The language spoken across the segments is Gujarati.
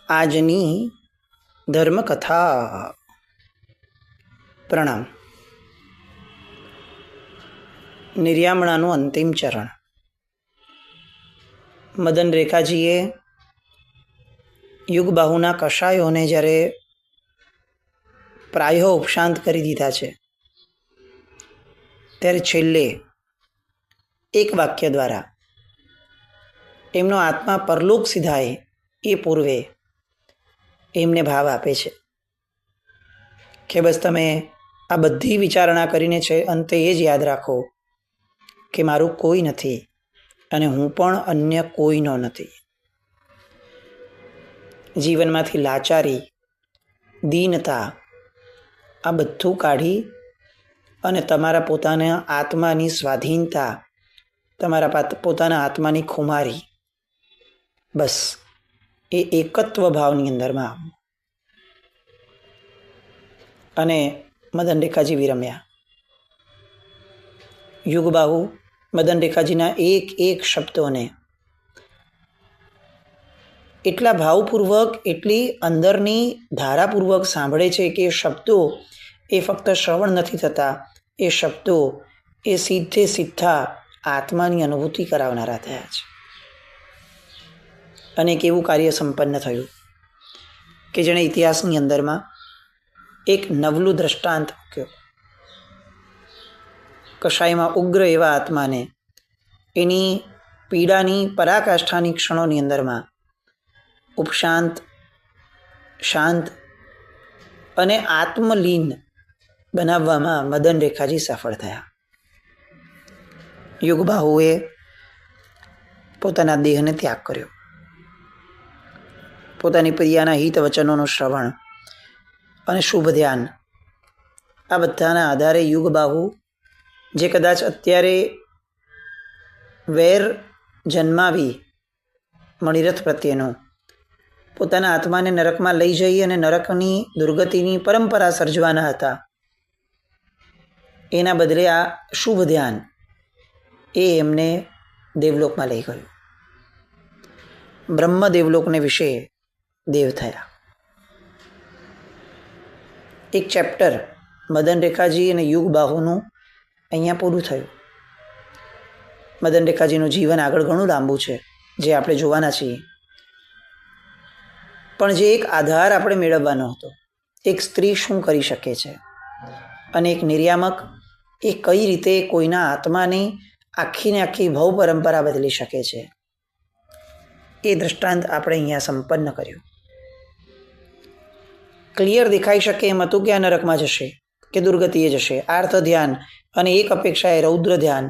આજની ધર્મકથા. પ્રણામ. નિર્યામણાનું અંતિમ ચરણ. મદન રેખાજીએ યુગબાહુના કષાયોને જ્યારે પ્રાયો ઉપશાંત કરી દીધા છે, ત્યારે છેલ્લે એક વાક્ય દ્વારા એમનો આત્મા પરલોક સિધાય એ પૂર્વે એમને ભાવ આપે છે કે બસ તમે આ બધી વિચારણા કરીને છે અંતે એ જ યાદ રાખો કે મારું કોઈ નથી અને હું પણ અન્ય કોઈનો નથી. જીવનમાંથી લાચારી, દીનતા આ બધું કાઢી અને તમારા પોતાના આત્માની સ્વાધીનતા, તમારા પોતાના આત્માની ખુમારી, બસ એ એકત્વ ભાવની અંદરમાં આવો. અને મદન રેખાજી વિરમ્યા. યુગબાહુ મદન રેખાજીના એક એક શબ્દોને એટલા ભાવપૂર્વક, એટલી અંદરની ધારાપૂર્વક સાંભળે છે કે શબ્દો એ ફક્ત શ્રવણ નથી થતા, એ શબ્દો એ સીધે સીધા આત્માની અનુભૂતિ કરાવનારા થયા છે. અને એક એવું કાર્ય સંપન્ન થયું કે જેણે ઇતિહાસની અંદરમાં એક નવલું દ્રષ્ટાંત મૂક્યો. કશાયમાં ઉગ્ર એવા આત્માને એની પીડાની પરાકાષ્ઠાની ક્ષણોની અંદરમાં ઉપશાંત, શાંત અને આત્મલીન બનાવવામાં મદન રેખાજી સફળ થયા. યુગબાહુએ પોતાના દેહને ત્યાગ કર્યો. પોતાની પ્રિયાના હિત વચનોનું શ્રવણ અને શુભ ધ્યાન, આ બધાના આધારે યુગબાહુ, જે કદાચ અત્યારે વેર જન્માવી મણિરથ પ્રત્યેનો, પોતાના આત્માને નરકમાં લઈ જઈ અને નરકની દુર્ગતિની પરંપરા સર્જવાના હતા, એના બદલે આ શુભ ધ્યાન એ એમને દેવલોકમાં લઈ ગયું. બ્રહ્મ દેવલોકને વિશે દેવ થયા. એક ચેપ્ટર મદન રેખાજી અને યુગબાહુનું અહીંયા પૂરું થયું. મદન રેખાજીનું જીવન આગળ ઘણું લાંબુ છે, જે આપણે જોવાના છીએ. પણ જે એક આધાર આપણે મેળવવાનો હતો, એક સ્ત્રી શું કરી શકે છે અને એક નિર્યામક એ કઈ રીતે કોઈના આત્માની આખીને આખી ભવ પરંપરા બદલી શકે છે, એ દૃષ્ટાંત આપણે અહીંયા સંપન્ન કર્યું. ક્લિયર દેખાઈ શકે એમ હતું કે આ નરકમાં જશે કે દુર્ગતિએ જશે. આર્થ ધ્યાન અને એક અપેક્ષા એ રૌદ્ર ધ્યાન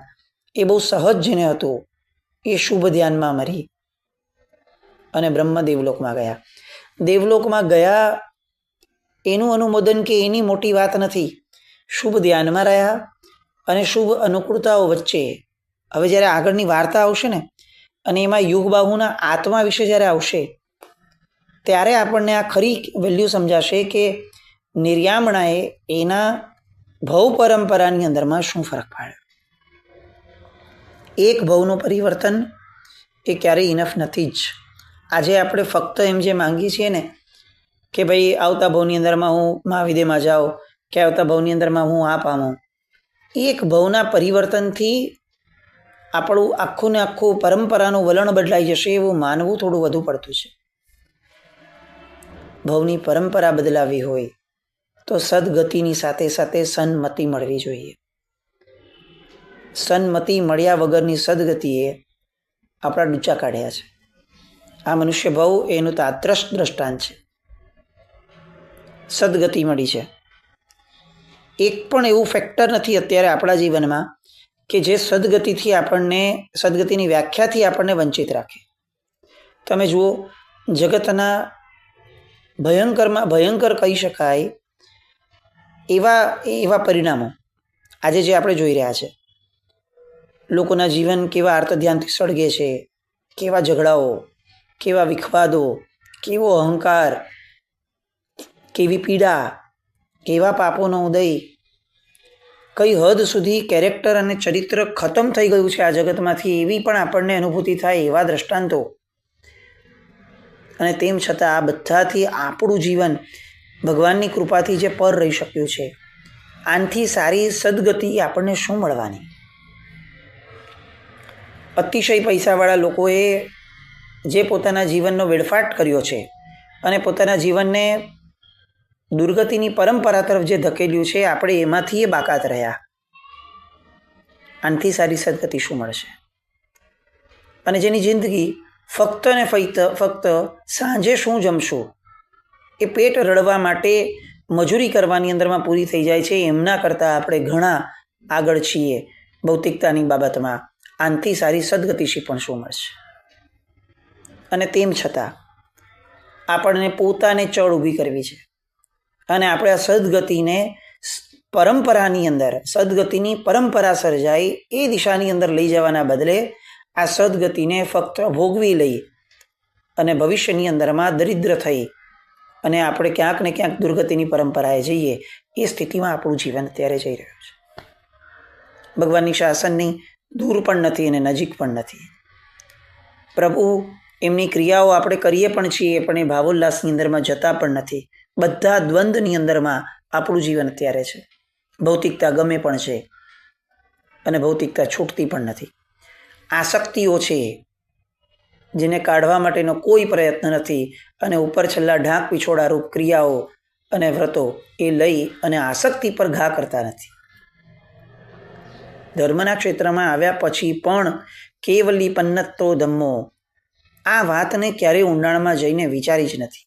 એ બહુ સહજ જેને હતું એ શુભ ધ્યાનમાં મરી અને બ્રહ્મ દેવલોકમાં ગયા. દેવલોકમાં ગયા એનું અનુમોદન કે એની મોટી વાત નથી. શુભ ધ્યાનમાં રહ્યા અને શુભ અનુકૂળતાઓ વચ્ચે હવે જ્યારે આગળની વાર્તા આવશે ને, અને એમાં યુગબાહુના આત્મા વિશે જ્યારે આવશે, ત્યારે આપણને આ ખરી વેલ્યુ સમજાશે કે નિર્યામણાએ એના ભવ પરંપરાની અંદરમાં શું ફરક પાડ્યો. એક ભવનું પરિવર્તન એ ક્યારેય ઇનફ નથી જ. આજે આપણે ફક્ત એમ જે માંગીએ છીએ ને કે ભાઈ આવતા ભવની અંદરમાં હું મહાવિદેમાં જાઉં, કે આવતા ભવની અંદરમાં હું આ પામું, એક ભવના પરિવર્તનથી આપણું આખું ને આખું પરંપરાનું વલણ બદલાઈ જશે એવું માનવું થોડું વધુ પડતું છે. ભવની પરંપરા બદલાવી હોય તો સદગતિની સાથે સાથે સન્મતિ મળવી જોઈએ. સન્મતિ મળ્યા વગરની સદગતિએ આપણા ડૂચા કાઢ્યા છે. આ મનુષ્ય ભવ એનું તો આદર્શ દ્રષ્ટાંત છે. સદગતિ મળી છે. એક પણ એવું ફેક્ટર નથી અત્યારે આપણા જીવનમાં કે જે સદગતિથી આપણને, સદગતિની વ્યાખ્યાથી આપણને વંચિત રાખે. તમે જુઓ, જગતના ભયંકરમાં ભયંકર કહી શકાય એવા પરિણામો આજે જે આપણે જોઈ રહ્યા છે. લોકોના જીવન કેવા આર્ત ધ્યાનથી સળગે છે, કેવા ઝઘડાઓ, કેવા વિખવાદો, કેવો અહંકાર, કેવી પીડા, કેવા પાપોનો ઉદય, કઈ હદ સુધી કેરેક્ટર અને ચરિત્ર ખતમ થઈ ગયું છે આ જગતમાંથી, એવી પણ આપણને અનુભૂતિ થાય એવા દ્રષ્ટાંતો અને તેમ છતાં આ બધાથી આપણું જીવન ભગવાનની કૃપાથી જે પર રહી શક્યું છે, આનાથી સારી સદગતિ આપણને શું મળવાની? અતિશય પૈસાવાળા લોકોએ જે પોતાના જીવનનો વેડફાટ કર્યો છે અને પોતાના જીવનને દુર્ગતિની પરંપરા તરફ જે ધકેલ્યું છે, આપણે એમાંથી એ બાકાત રહ્યા. આનાથી સારી સદગતિ શું મળશે? અને જેની જિંદગી ફક્ત ને ફક્ત સાંજે શું જમશું એ પેટ રડવા માટે મજૂરી કરવાની અંદરમાં પૂરી થઈ જાય છે, એમના કરતાં આપણે ઘણા આગળ છીએ ભૌતિકતાની બાબતમાં. આનાથી સારી સદગતિ પણ શું મળશે? અને તેમ છતાં આપણને પોતાને ચડ ઊભી કરવી છે અને આપણે આ સદગતિને પરંપરાની અંદર, સદગતિની પરંપરા સર્જાય એ દિશાની અંદર લઈ જવાના બદલે આ સદગતિને ફક્ત ભોગવી લઈ અને ભવિષ્યની અંદરમાં દરિદ્ર થઈ અને આપણે ક્યાંક ને ક્યાંક દુર્ગતિની પરંપરાએ જઈએ, એ સ્થિતિમાં આપણું જીવન અત્યારે જઈ રહ્યું છે. ભગવાનની શાસનની દૂર પણ નથી અને નજીક પણ નથી. પ્રભુ એમની ક્રિયાઓ આપણે કરીએ પણ છીએ, પણ એ ભાવોલ્લાસની અંદરમાં જતા પણ નથી. બધા દ્વંદ્વની અંદરમાં આપણું જીવન અત્યારે છે. ભૌતિકતા ગમે પણ છે અને ભૌતિકતા છૂટતી પણ નથી. આસક્તિઓ છે જેને કાઢવા માટેનો કોઈ પ્રયત્ન નથી અને ઉપર છેલ્લા ઢાંક પીછોડા રૂપ ક્રિયાઓ અને વ્રતો એ લઈ અને આસક્તિ પર ઘા કરતા નથી. ધર્મના ક્ષેત્રમાં આવ્યા પછી પણ કેવલી પન્નત્તો ધમ્મો, આ વાતને ક્યારેય ઊંડાણમાં જઈને વિચારી જ નથી.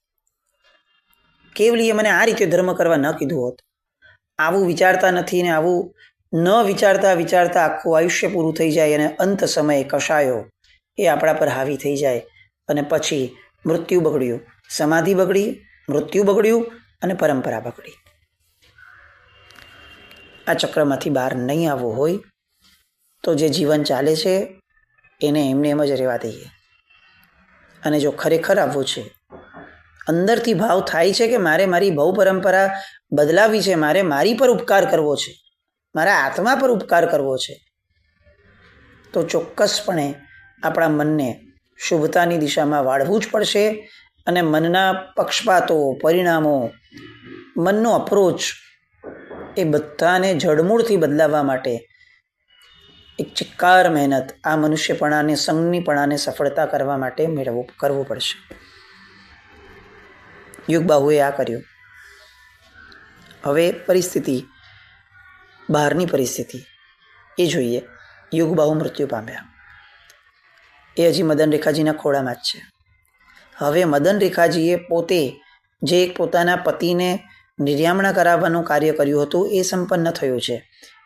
કેવલીએ મને આ રીતે ધર્મ કરવા ન કીધું હોત. આવું વિચારતા નથી ને આવું ન વિચારતા વિચારતા આખું આયુષ્ય પૂરું થઈ જાય અને અંત સમયે કશાયો એ આપણા પર હાવી થઈ જાય અને પછી મૃત્યુ બગડ્યું, સમાધિ બગડી, મૃત્યુ બગડ્યું અને પરંપરા બગડી. આ ચક્રમાંથી બહાર નહીં આવવું હોય તો જે જીવન ચાલે છે એને એમને એમ જ રહેવા દઈએ. અને જો ખરેખર આવવું છે, અંદરથી ભાવ થાય છે કે મારે મારી ભવ પરંપરા બદલાવી છે, મારે મારી પર ઉપકાર કરવો છે, મારા આત્મા પર ઉપકાર કરવો છે, તો ચોક્કસપણે આપણા મનને શુભતાની દિશામાં વાળવું જ પડશે. અને મનના પક્ષપાતો, પરિણામો, મનનો અપ્રોચ એ બધાને જડમૂળથી બદલાવવા માટે એક ચિક્કાર મહેનત આ મનુષ્યપણાને, સંગનીપણાને સફળતા કરવા માટે કરવું પડશે. યુગબાહુએ આ કર્યું. હવે પરિસ્થિતિ, બહારની પરિસ્થિતિ એ જોઈએ. યુગબાહુ મૃત્યુ પામ્યા. એ હજી મદન રેખાજીના ખોળામાં જ છે. હવે મદન રેખાજીએ પોતે જે પોતાના પતિને નિર્યામણા કરાવવાનું કાર્ય કર્યું હતું એ સંપન્ન થયું છે.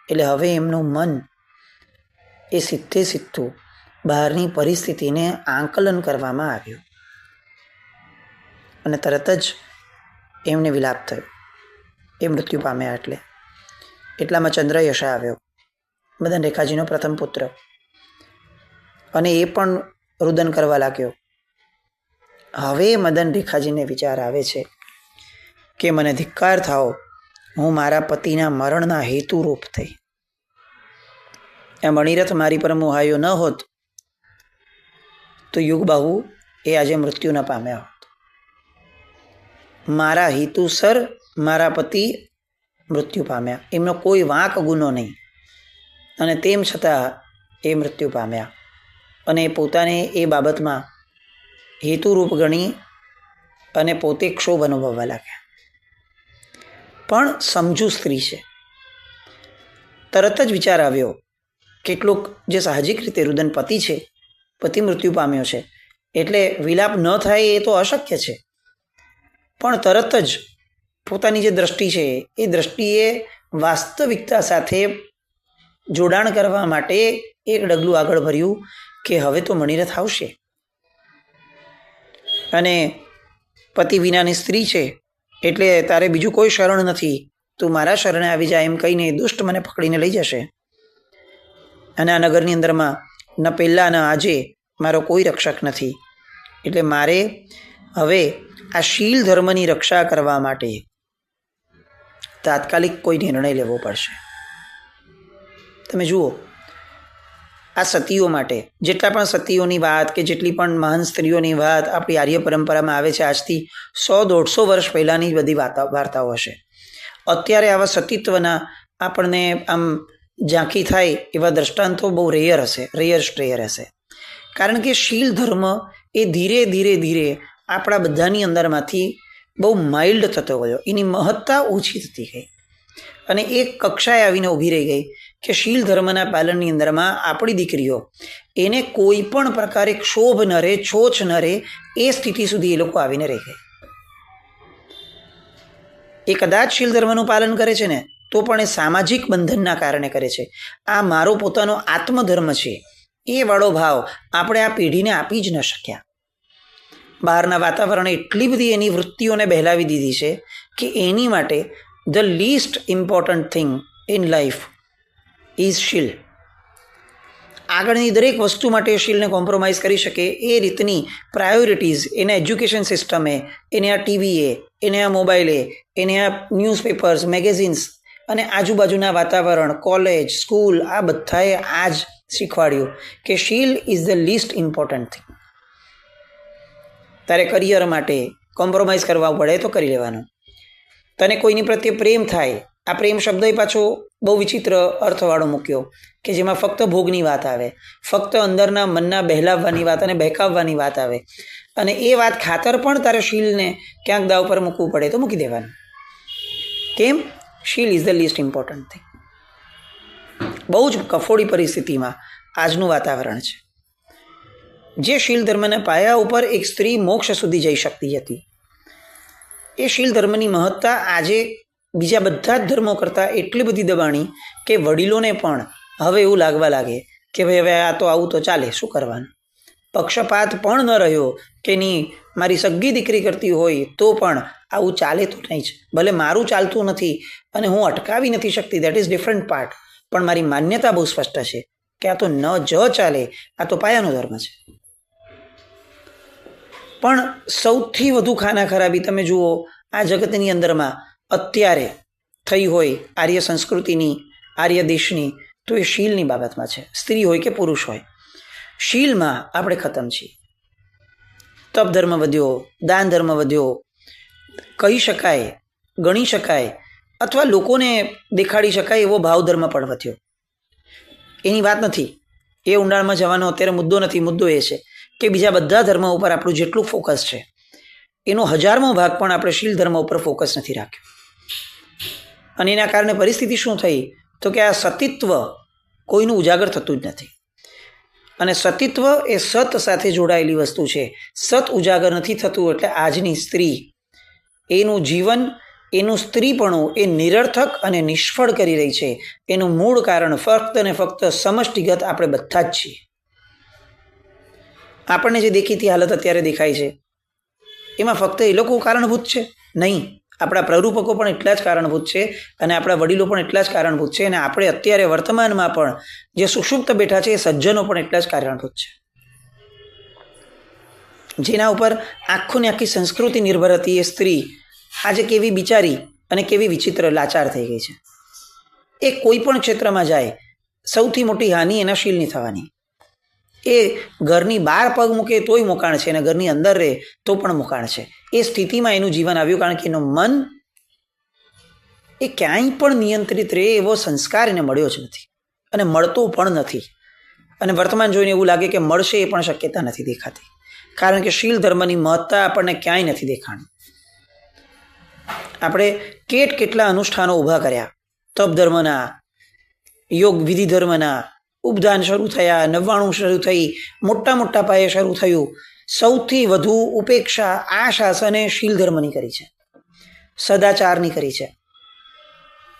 એટલે હવે એમનું મન એ સીધું બહારની પરિસ્થિતિને આંકલન કરવામાં આવ્યું અને તરત જ એમને વિલાપ થયો. એ મૃત્યુ પામ્યા એટલામાં ચંદ્રયશા આવ્યો, મદન રેખાજીનો પ્રથમ પુત્ર, અને એ પણ રુદન કરવા લાગ્યો. હવે મદન રેખાજીને વિચાર આવે છે કે મને ધિક્કાર થાઓ, હું મારા પતિના મરણના હેતુરૂપ થઈ. એ મણિરથ મારી પર મોહાયો ન હોત તો યુગબાહુ એ આજે મૃત્યુ ન પામ્યા હોત. મારા હેતુસર મારા પતિ મૃત્યુ પામ્યા, એમનો કોઈ વાંક ગુનો નહીં, અને તેમ છતાં એ મૃત્યુ પામ્યા. અને પોતાને એ બાબતમાં હેતુરૂપ ગણી અને પોતે ક્ષોભ અનુભવવા લાગ્યા. પણ સમજુ સ્ત્રી છે. તરત જ વિચાર આવ્યો, કેટલુંક જે સાહજિક રીતે રુદન પતિ છે, પતિ મૃત્યુ પામ્યો છે એટલે વિલાપ ન થાય એ તો અશક્ય છે. પણ તરત જ પોતાની જે દ્રષ્ટિ છે એ દ્રષ્ટિએ વાસ્તવિકતા સાથે જોડાણ કરવા માટે એક ડગલું આગળ ભર્યું કે હવે તો મણિરથ આવશે અને પતિ વિનાની સ્ત્રી છે એટલે તારે બીજું કોઈ શરણ નથી, તું મારા શરણે આવી જાય એમ કહીને દુષ્ટ મને પકડીને લઈ જશે. અને આ નગરની અંદરમાં ન પહેલાં ન આજે મારો કોઈ રક્ષક નથી. એટલે મારે હવે આ શીલ ધર્મની રક્ષા કરવા માટે તાત્કાલિક કોઈ નિર્ણય લેવો પડશે. તમે જુઓ, આ સતીઓ માટે જેટલા પણ સતીઓની વાત કે જેટલી પણ મહાન સ્ત્રીઓની વાત આપણી આર્ય પરંપરામાં આવે છે, આજથી 100-150 વર્ષ પહેલાંની બધી વાર્તાઓ હશે. અત્યારે આવા સતીત્વના આપણને આમ ઝાંખી થાય એવા દ્રષ્ટાંતો બહુ રેયર હશે. કારણ કે શીલ ધર્મ એ ધીરે ધીરે ધીરે આપણા બધાની અંદરમાંથી બહુ માઇલ્ડ થતો ગયો, એની મહત્તા ઓછી થતી ગઈ અને એક કક્ષાએ આવીને ઊભી રહી ગઈ કે શીલ ધર્મના પાલનની અંદરમાં આપણી દીકરીઓ એને કોઈ પણ પ્રકારે ક્ષોભ ન રહે, છોછ ન રહે, એ સ્થિતિ સુધી એ લોકો આવીને રહી ગઈ. એ કદાચ શીલ ધર્મનું પાલન કરે છે ને તો પણ એ સામાજિક બંધનના કારણે કરે છે. આ મારો પોતાનો આત્મધર્મ છે એ વાળો ભાવ આપણે આ પેઢીને આપી જ ન શક્યા. બહારના વાતાવરણે એટલી બધી એની વૃત્તિઓને બહેલાવી દીધી છે કે એની માટે the list important thing in life is શીલ. આગળની દરેક વસ્તુ માટે શીલને કોમ્પ્રોમાઇઝ કરી શકે એ રીતની પ્રાયોરિટીઝ એના એજ્યુકેશન સિસ્ટમે, એને આ ટીવીએ, એને આ મોબાઈલે, એને આ ન્યૂઝપેપર્સ, મેગેઝિન્સ અને આજુબાજુના વાતાવરણ, કોલેજ, સ્કૂલ, આ બધાએ આ જ શીખવાડ્યું કે શીલ is the list important thing. તારે કરિયર માટે કોમ્પ્રોમાઇઝ કરવા પડે તો કરી લેવાનું. તને કોઈની પ્રત્યે પ્રેમ થાય, આ પ્રેમ શબ્દ પાછો બહુ વિચિત્ર અર્થવાળો મૂક્યો કે જેમાં ફક્ત ભોગની વાત આવે, ફક્ત અંદરના મનના બહેલાવવાની વાત અને બહેકાવવાની વાત આવે, અને એ વાત ખાતર પણ તારે શીલને ક્યાંક દાવ પર મૂકવું પડે તો મૂકી દેવાનું. કેમ? શીલ is the list important thing. બહુ જ કફોડી પરિસ્થિતિમાં આજનું વાતાવરણ છે. જે શીલ ધર્મના પાયા ઉપર એક સ્ત્રી મોક્ષ સુધી જઈ શકતી હતી, એ શીલ ધર્મની મહત્તા આજે બીજા બધા જ ધર્મો કરતાં એટલી બધી દબાણી કે વડીલોને પણ હવે એવું લાગવા લાગે કે ભાઈ હવે આ તો આવું તો ચાલે, શું કરવાનું. પક્ષપાત પણ ન રહ્યો કે નહીં, મારી સગી દીકરી કરતી હોય તો પણ આવું ચાલે તો નહીં જ. ભલે મારું ચાલતું નથી અને હું અટકાવી નથી શકતી, દેટ ઇઝ ડિફરન્ટ પાર્ટ, પણ મારી માન્યતા બહુ સ્પષ્ટ છે કે આ તો ન જ ચાલે, આ તો પાયાનો ધર્મ છે. પણ સૌથી વધુ ખાના ખરાબી તમે જુઓ આ જગતની અંદરમાં અત્યારે થઈ હોય આર્ય સંસ્કૃતિની, આર્ય દેશની, તો એ શીલની બાબતમાં છે. સ્ત્રી હોય કે પુરુષ હોય, શીલમાં આપણે ખતમ છીએ. તપ ધર્મ વધ્યો, દાન ધર્મ વધ્યો, કહી શકાય, ગણી શકાય, અથવા લોકોને દેખાડી શકાય એવો ભાવ ધર્મ પણ વધ્યો. એની વાત નથી, એ ઊંડાણમાં જવાનો અત્યારે મુદ્દો નથી. મુદ્દો એ છે કે બીજા બધા ધર્મો ઉપર આપણું જેટલું ફોકસ છે એનો 1000મો ભાગ પણ આપણે શીલ ધર્મ ઉપર ફોકસ નથી રાખ્યો. અને એના કારણે પરિસ્થિતિ શું થઈ તો કે આ સતીત્વ કોઈનું ઉજાગર થતું જ નથી. અને સતીત્વ એ સત સાથે જોડાયેલી વસ્તુ છે. સત ઉજાગર નથી થતું એટલે આજની સ્ત્રી એનું જીવન, એનું સ્ત્રીપણું એ નિરર્થક અને નિષ્ફળ કરી રહી છે. એનું મૂળ કારણ ફક્ત અને ફક્ત સમષ્ટિગત આપણે બધા જ છીએ. આપણને જે દેખીતી હાલત અત્યારે દેખાય છે એમાં ફક્ત એ લોકો કારણભૂત છે નહીં, આપણા પ્રરૂપકો પણ એટલા જ કારણભૂત છે અને આપણા વડીલો પણ એટલા જ કારણભૂત છે, અને આપણે અત્યારે વર્તમાનમાં પણ જે સુષુપ્ત બેઠા છે એ સજ્જનો પણ એટલા જ કારણભૂત છે. જેના ઉપર આખું આખી સંસ્કૃતિ નિર્ભર હતી એ સ્ત્રી આજે કેવી બિચારી અને કેવી વિચિત્ર લાચાર થઈ ગઈ છે. એ કોઈ પણ ક્ષેત્રમાં જાય સૌથી મોટી હાનિ એના શીલની થવાની. એ ઘરની બહાર પગ મૂકે તોય મોકાણ છે અને ઘરની અંદર રહે તો પણ મોકાણ છે. એ સ્થિતિમાં એનું જીવન આવ્યું કારણ કે એનું મન એ ક્યાંય પણ નિયંત્રિત રહે એવો સંસ્કાર એને મળ્યો જ નથી અને મળતો પણ નથી. અને વર્તમાન જોઈને એવું લાગે કે મળશે એ પણ શક્યતા નથી દેખાતી, કારણ કે શીલ ધર્મની મહત્તા આપણને ક્યાંય નથી દેખાણી. આપણે કેટલા અનુષ્ઠાનો ઊભા કર્યા, તપ ધર્મના, યોગ વિધિ ધર્મના, ઉપદાન શરૂ થયા, 99 શરૂ થઈ, મોટા પાયે શરૂ થયું. સૌથી વધુ ઉપેક્ષા આ શાસને શીલ ધર્મની કરી છે, સદાચારની કરી છે.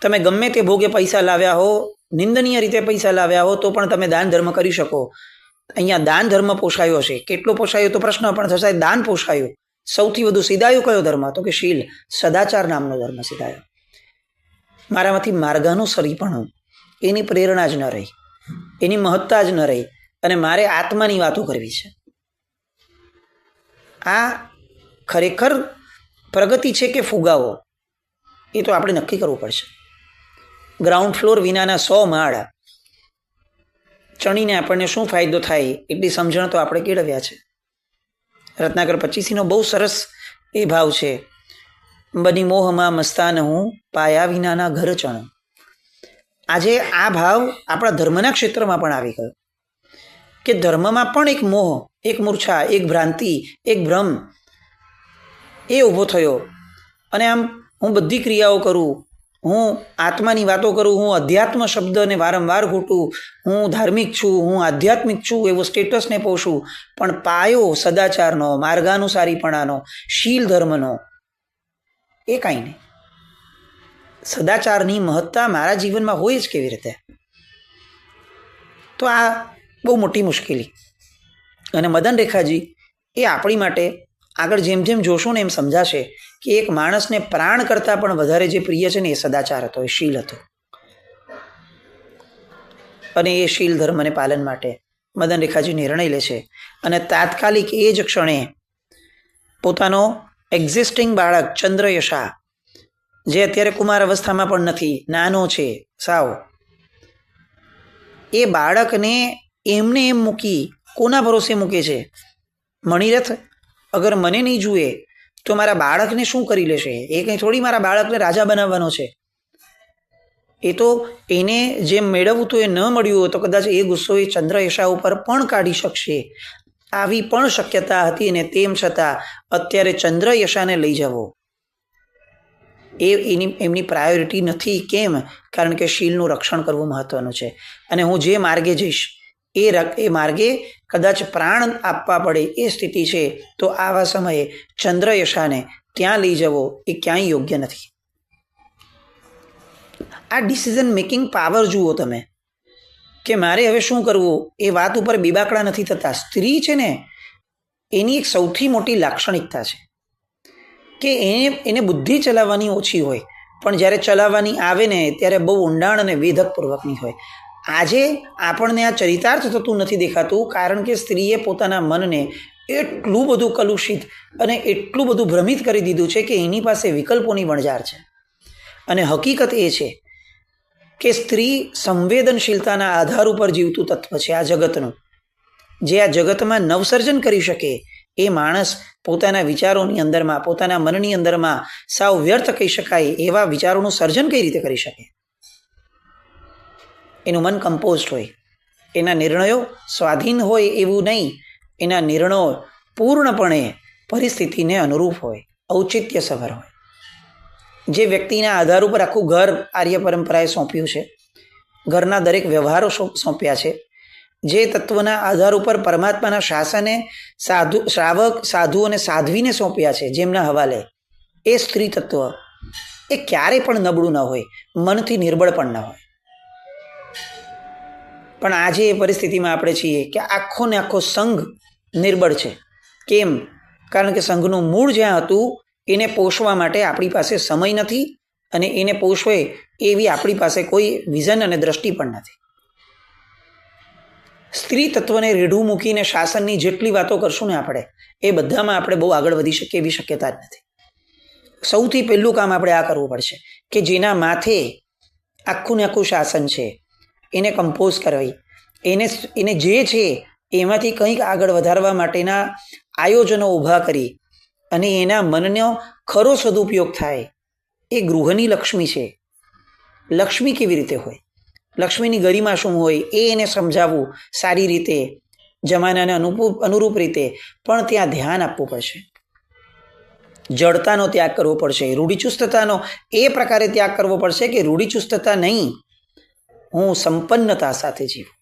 તમે ગમે તે ભોગે પૈસા લાવ્યા હો, નિંદનીય રીતે પૈસા લાવ્યા હો તો પણ તમે દાન ધર્મ કરી શકો. અહીંયા દાન ધર્મ પોષાયો છે. કેટલો પોષાયો તો પ્રશ્ન પણ થશે. દાન પોષાયું. સૌથી વધુ સીધાયો કયો ધર્મ? તો કે શીલ, સદાચાર નામનો ધર્મ સીધાયો. મારામાંથી માર્ગાનુસરીપણું એની પ્રેરણા જ ન રહી, એની મહત્તા જ ન રહી, અને મારે આત્માની વાતો કરવી છે. આ ખરેખર પ્રગતિ છે કે ફુગાવો એ તો આપણે નક્કી કરવું પડશે. ગ્રાઉન્ડ ફ્લોર વિનાના 100 માળ ચણીને આપણને શું ફાયદો થાય એટલી સમજણ તો આપણે કેળવ્યા છે. રત્નાકર 25નો બહુ સરસ એ ભાવ છે. બની મોહમાં મસ્તાન હું પાયા વિનાના ઘર ચણ. આજે આ ભાવ આપણા ધર્મના ક્ષેત્રમાં પણ આવી ગયો કે ધર્મમાં પણ એક મોહ, એક મૂર્છા, એક ભ્રાંતિ, એક ભ્રમ એ ઊભો થયો. અને આમ હું બધી ક્રિયાઓ કરું, હું આત્માની વાતો કરું, હું અધ્યાત્મ શબ્દને વારંવાર ઘૂંટું, હું ધાર્મિક છું, હું આધ્યાત્મિક છું એવો સ્ટેટસને પોષું, પણ પાયો સદાચારનો, માર્ગાનુસારીપણાનો, શીલ ધર્મનો એ કાંઈ નહીં. સદાચારની મહત્તા મારા જીવનમાં હોય જ કેવી રીતે? તો આ બહુ મોટી મુશ્કેલી. અને મદન રેખાજી એ આપણી માટે આગળ જેમ જેમ જોશો ને એમ સમજાશે કે એક માણસને પ્રાણ કરતાં પણ વધારે જે પ્રિય છે ને એ સદાચાર હતો, એ શીલ હતો. અને એ શીલ ધર્મને પાલન માટે મદન રેખાજી નિર્ણય લે છે. અને તાત્કાલિક એ જ ક્ષણે પોતાનો એક્ઝિસ્ટિંગ બાળક ચંદ્રયશા, જે અત્યારે કુમાર અવસ્થામાં પણ નથી, નાનો છે સાવ, એ બાળકને એમને એમ મૂકી કોના ભરોસે મૂકે છે? મણિરથ અગર મને નહીં જુએ તો મારા બાળકને શું કરી લેશે? એ કંઈ થોડી મારા બાળકને રાજા બનાવવાનો છે. એ તો એને જે મેળવવું તો એ ન મળ્યું હોય તો કદાચ એ ગુસ્સો એ ચંદ્રયશા ઉપર પણ કાઢી શકશે. આવી પણ શક્યતા હતી. અને તેમ છતાં અત્યારે ચંદ્રયશાને લઈ જવો એ એમની પ્રાયોરિટી નથી. કેમ? કારણ કે શીલનું રક્ષણ કરવું મહત્વનું છે. અને હું જે માર્ગે જઈશ એ માર્ગે કદાચ પ્રાણ આપવા પડે એ સ્થિતિ છે. તો આવા સમયે ચંદ્રયશાને ત્યાં લઈ જવો એ ક્યાંય યોગ્ય નથી. આ ડિસિઝન મેકિંગ પાવર જુઓ તમે કે મારે હવે શું કરવું એ વાત ઉપર બીબાકડા નથી થતા. સ્ત્રી છે ને એની એક સૌથી મોટી લાક્ષણિકતા છે કે એને બુદ્ધિ ચલાવવાની ઓછી હોય, પણ જ્યારે ચલાવવાની આવે ને ત્યારે બહુ ઊંડાણ અને વેધકપૂર્વકની હોય. આજે આપણને આ ચરિતાર્થ થતું નથી દેખાતું, કારણ કે સ્ત્રીએ પોતાના મનને એટલું બધું કલુષિત અને એટલું બધું ભ્રમિત કરી દીધું છે કે એની પાસે વિકલ્પોની વણઝાર છે. અને હકીકત એ છે કે સ્ત્રી સંવેદનશીલતાના આધાર ઉપર જીવતું તત્વ છે આ જગતનું. જે આ જગતમાં નવસર્જન કરી શકે એ માણસ પોતાના વિચારોની અંદરમાં, પોતાના મનની અંદરમાં સાવ વ્યર્થ કહી શકાય એવા વિચારોનું સર્જન કઈ રીતે કરી શકે? એનું મન કમ્પોઝડ હોય, એના નિર્ણયો સ્વાધીન હોય એવું નહીં, એના નિર્ણયો પૂર્ણપણે પરિસ્થિતિને અનુરૂપ હોય, ઔચિત્યસભર હોય. જે વ્યક્તિના આધાર ઉપર આખું ઘર આર્ય પરંપરાએ સોંપ્યું છે, ઘરના દરેક વ્યવહારો સોંપ્યા છે, જે તત્વના આધાર ઉપર પરમાત્માના શાસને શ્રાવક, સાધુ અને સાધ્વીને સોંપ્યા છે જેમના હવાલે, એ સ્ત્રી તત્વ એ ક્યારે પણ નબળું ન હોય, મનથી નિર્બળ પણ ન હોય. પણ આજે એ પરિસ્થિતિમાં આપણે છીએ કે આખો ને આખો સંઘ નિર્બળ છે. કેમ? કારણ કે સંઘનું મૂળ જ્યાં હતું એને પોષવા માટે આપણી પાસે સમય નથી, અને એને પોષવે એવી આપણી પાસે કોઈ વિઝન અને દ્રષ્ટિ પણ નથી. સ્ત્રી તત્વને રેઢું મૂકીને શાસનની જેટલી વાતો કરશું ને આપણે, એ બધામાં આપણે બહુ આગળ વધી શકીએ એવી શક્યતા જ નથી. સૌથી પહેલું કામ આપણે આ કરવું પડશે કે જેના માથે આખું ને આખું શાસન છે એને કમ્પોઝ કરવી, એને જે છે એમાંથી કંઈક આગળ વધારવા માટેના આયોજનો ઊભા કરી અને એના મનનો ખરો સદુપયોગ થાય. એ ગૃહની લક્ષ્મી છે. લક્ષ્મી કેવી રીતે હોય, લક્ષ્મીની ગરિમા શું હોય એ એને સમજાવવું સારી રીતે, જમાનાને અનુરૂપ રીતે. પણ ત્યાં ધ્યાન આપવું પડશે, જડતાનો ત્યાગ કરવો પડશે, રૂઢિચુસ્તતાનો એ પ્રકારે ત્યાગ કરવો પડશે કે રૂઢિચુસ્તતા નહીં, હું સંપન્નતા સાથે જીવું.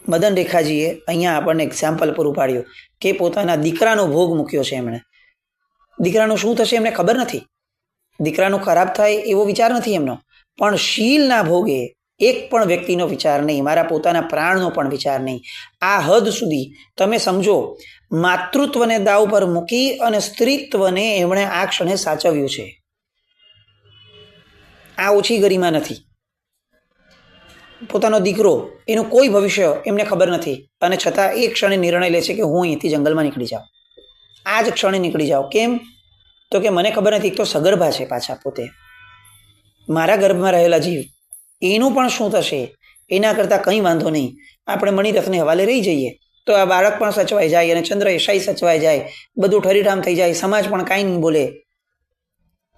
મદન રેખાજીએ અહીંયા આપણને એક્ઝામ્પલ પૂરું પાડ્યું કે પોતાના દીકરાનો ભોગ મૂક્યો છે એમણે. દીકરાનું શું થશે એમને ખબર નથી, દીકરાનું ખરાબ થાય એવો વિચાર નથી એમનો, પણ શીલના ભોગે એક પણ વ્યક્તિનો વિચાર નહીં, મારા પોતાના પ્રાણનો પણ વિચાર નહીં. આ હદ સુધી તમે સમજો, માતૃત્વને દાવ પર મૂકી અને સ્ત્રીત્વને એમણે આ ક્ષણે સાચવ્યું છે. આ ઓછી ગરિમા નથી. પોતાનો દીકરો, એનું કોઈ ભવિષ્ય એમને ખબર નથી, અને છતાં એક ક્ષણે નિર્ણય લે છે કે હું અહીંથી જંગલમાં નીકળી જાઉં, આ જ ક્ષણે નીકળી જાઉં. કેમ? તો કે મને ખબર નથી, એક તો સગર્ભા છે પાછા પોતે, મારા ગર્ભમાં રહેલા જીવ, એનું પણ શું થશે એના કરતાં કંઈ વાંધો નહીં, આપણે મણિરથને હવાલે રહી જઈએ તો આ બાળક પણ સચવાઈ જાય અને ચંદ્ર એશાઈ સચવાઈ જાય, બધું ઠરીઠામ થઈ જાય, સમાજ પણ કાંઈ નહીં બોલે.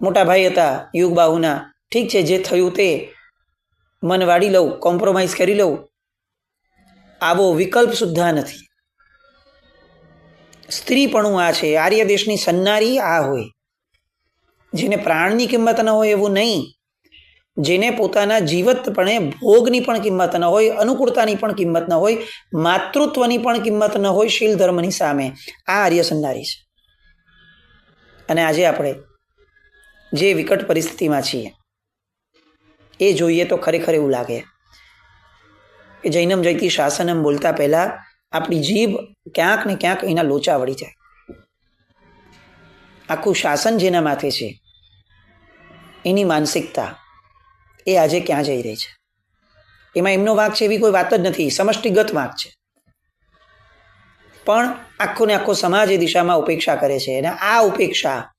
મોટા ભાઈ હતા યુગબાહુના, ઠીક છે જે થયું તે મન વાળી લઉં, કોમ્પ્રોમાઇઝ કરી લઉં, આવો વિકલ્પ સુદ્ધા નથી. સ્ત્રીપણું આ છે. આર્ય દેશની સન્નારી આ હોય, જેને પ્રાણની કિંમત ન હોય એવું નહીં, જેને પોતાના જીવતપણે ભોગની પણ કિંમત ન હોય, અનુકૂળતાની પણ કિંમત ન હોય, માતૃત્વની પણ કિંમત ન હોય શીલ ધર્મની સામે, આ આર્ય સન્નારી છે. અને આજે આપણે જે વિકટ પરિસ્થિતિમાં છીએ એ જોઈએ તો ખરેખર એવું લાગે કે જૈનમ જયતી શાસનમ બોલતા પહેલાં આપણી જીભ ક્યાંક ને ક્યાંક એના લોચા વળી જાય. આખું શાસન જેના માથે છે એની માનસિકતા એ આજે ક્યાં જઈ રહી છે? એમાં એમનો વાંક છે એવી કોઈ વાત જ નથી, સમષ્ટિગત વાંક છે. પણ આખો ને આખો સમાજ એ દિશામાં ઉપેક્ષા કરે છે. અને આ ઉપેક્ષા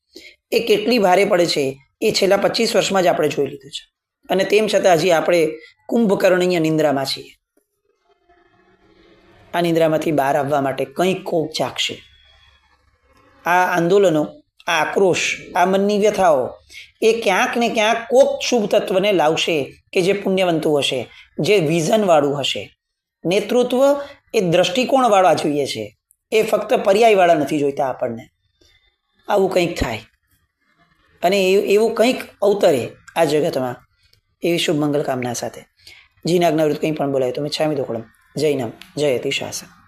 એ કેટલી ભારે પડે છે એ છેલ્લા 25 વર્ષમાં જ આપણે જોઈ લીધું છે. અને તેમ છતાં હજી આપણે કુંભકર્ણીય નિંદ્રામાં છીએ. આ નિંદ્રામાંથી બહાર આવવા માટે કંઈક કોક જાગશે. આ આંદોલનો, આ આક્રોશ, આ મનની વ્યથાઓ એ ક્યાંક ને ક્યાંક કોક શુભ તત્વને લાવશે કે જે પુણ્યવંતુ હશે, જે વિઝનવાળું હશે. નેતૃત્વ એ દ્રષ્ટિકોણવાળા જોઈએ છે, એ ફક્ત પર્યાયવાળા નથી જોઈતા આપણને. આવું કંઈક થાય અને એવું કંઈક અવતરે આ જગતમાં, એવી શુભ મંગલ કામના સાથે જીનાજ્ઞા વિરુદ્ધ કંઈ પણ બોલાય તો મિચ્છામિ દુક્કડમ. જૈનમ જયતિ શાસન.